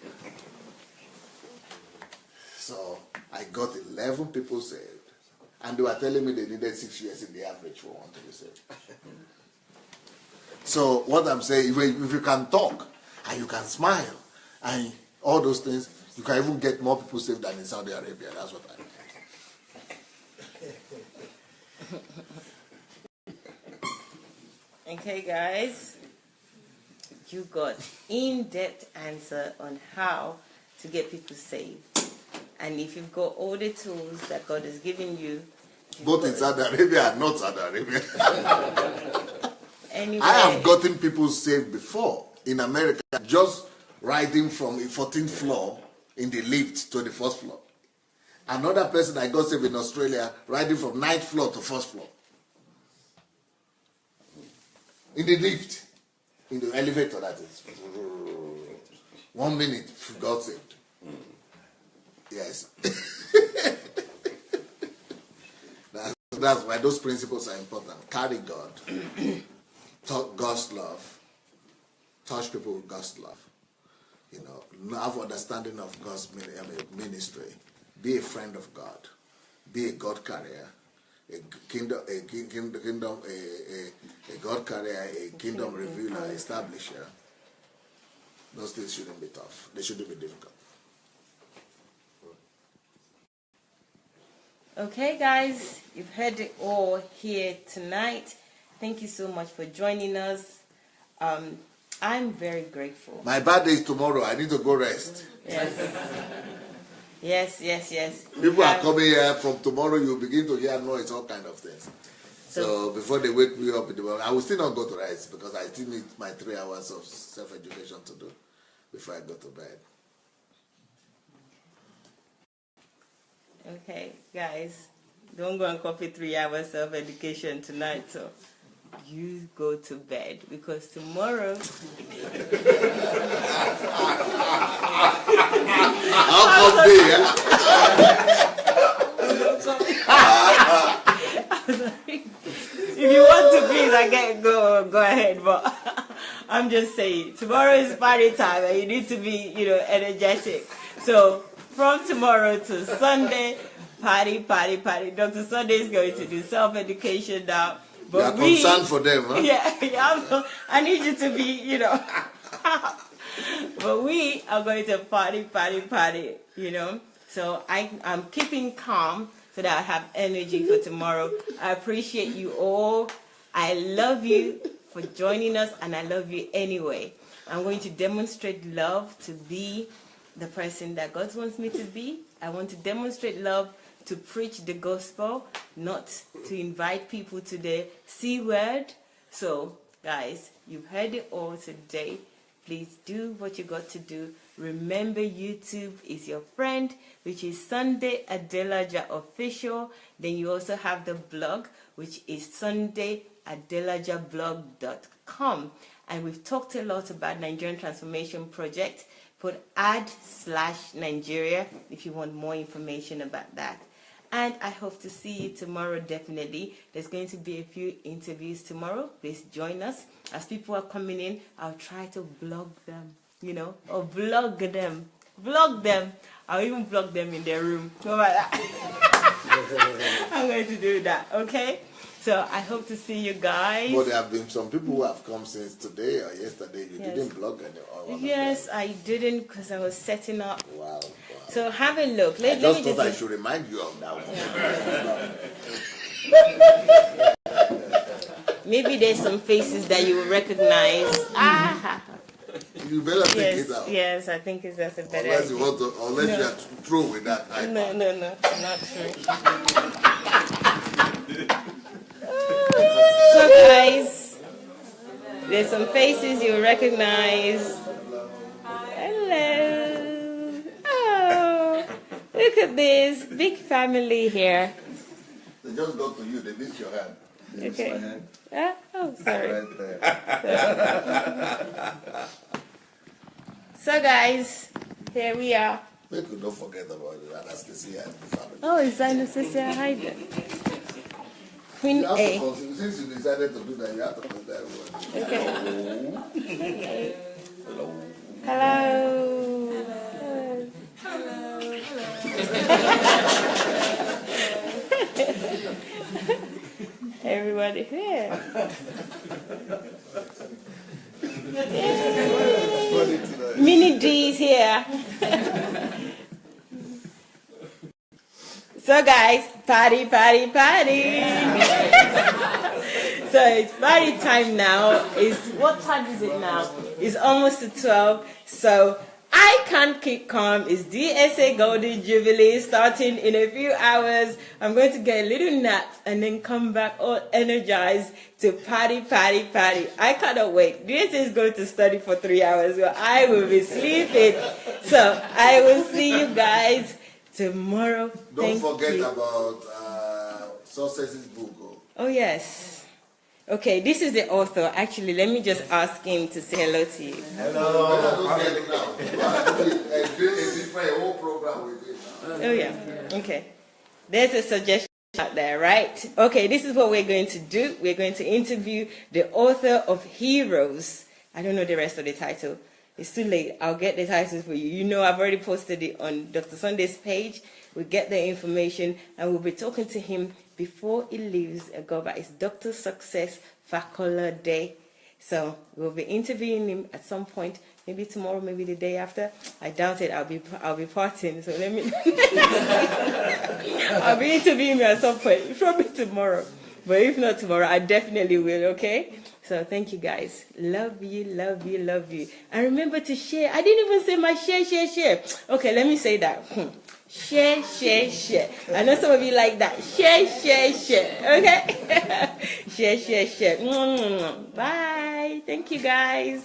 So I got 11 people saved. And they were telling me they needed 6 years in the average for one to be saved. So what I'm saying, if you can talk and you can smile and all those things, you can even get more people saved than in Saudi Arabia. That's what I think. Okay, guys, you got in-depth answer on how to get people saved. And if you've got all the tools that God has given you, both in Saudi Arabia and not Saudi Arabia. Anyway. I have gotten people saved before in America, just riding from the 14th floor in the lift to the 1st floor. Another person I got saved in Australia, riding from 9th floor to 1st floor. In the lift, in the elevator, that is. 1 minute, got saved. Yes. That's why those principles are important. Carry God. Talk God's love. touch people with God's love. You know, have understanding of God's ministry. Be a friend of God. Be a God carrier. A God carrier, a kingdom revealer, establisher. Those things shouldn't be tough. They shouldn't be difficult. Okay, guys, you've heard it all here tonight. Thank you so much for joining us. I'm very grateful. My birthday is tomorrow. I need to go rest. Yes. People are coming here from tomorrow. You begin to hear noise, all kind of things. So before they wake me up in the morning, I will still not go to rest because I still need my 3 hours of self-education to do before I go to bed. Okay, guys, don't go and copy 3 hours self-education tonight. So you go to bed because tomorrow. I'll come there. If you want to, please, I can go ahead. But I'm just saying, tomorrow is party time, and you need to be, energetic. So from tomorrow to Sunday, party. Dr. Sunday is going to do self-education now. But you are concerned for them, huh? Yeah. I need you to be, But we are going to party. So I'm keeping calm so that I have energy for tomorrow. I appreciate you all. I love you for joining us, and I love you anyway. I'm going to demonstrate love to be the person that God wants me to be. I want to demonstrate love to preach the gospel, not to invite people to the C word. So, guys, you've heard it all today. Please do what you got to do. Remember, YouTube is your friend, which is Sandey Adelajah Official. Then you also have the blog, which is SandeyAdelajahblog.com. And we've talked a lot about Nigerian Transformation Project. Put /Nigeria if you want more information about that. And I hope to see you tomorrow, definitely. There's going to be a few interviews tomorrow. Please join us. As people are coming in, I'll try to blog them, or vlog them. Vlog them. I'll even vlog them in their room. How about that? I'm going to do that, okay? So I hope to see you guys. But there have been some people who have come since today or yesterday. You didn't blog any. Yes, I didn't because I was setting up. Wow. So have a look. I just thought I should remind you of that one. Maybe there's some faces that you will recognize. You better take it out. Yes, I think that's a better unless idea. You want to, unless you are through with that. No, not true. So guys, there's some faces you recognize. Hello. Oh, look at this big family here. They just got to you. They missed your hand. Okay. Oh, sorry. Right there. So guys, here we are. We could not forget about it. Anastasia and the family. Oh, it's Anastasia Hyder. Queen You have A. to since you decided to do that, you have to put that word. Okay. Hello. Hello. Everybody here. Mini D is here. So guys, party. So it's party time now. What time is it now? It's almost to 12. So I can't keep calm. It's DSA Golden Jubilee starting in a few hours. I'm going to get a little nap and then come back all energized to party. I cannot wait. DSA is going to study for 3 hours, but I will be sleeping. So I will see you guys tomorrow. Don't forget about Success's book. Oh, yes. Okay, this is the author. Actually, let me just ask him to say hello to you. Hello. Oh, yeah. Okay. There's a suggestion out there, right? Okay, this is what we're going to do. We're going to interview the author of Heroes. I don't know the rest of the title. It's too late. I'll get the titles for you. You know, I've already posted it on Dr. Sandey's page. We'll get the information and we'll be talking to him before he leaves Agoba. It's Dr. Success Fakola Day. So we'll be interviewing him at some point, maybe tomorrow, maybe the day after. I doubt it. I'll be partying. So let me. I'll be interviewing him at some point. Probably tomorrow. But if not tomorrow, I definitely will. Okay. So thank you guys. Love you, love you, love you. And remember to share. I didn't even say my share. Okay, let me say that. Share. I know some of you like that. Share. Okay? Share. Bye. Thank you guys.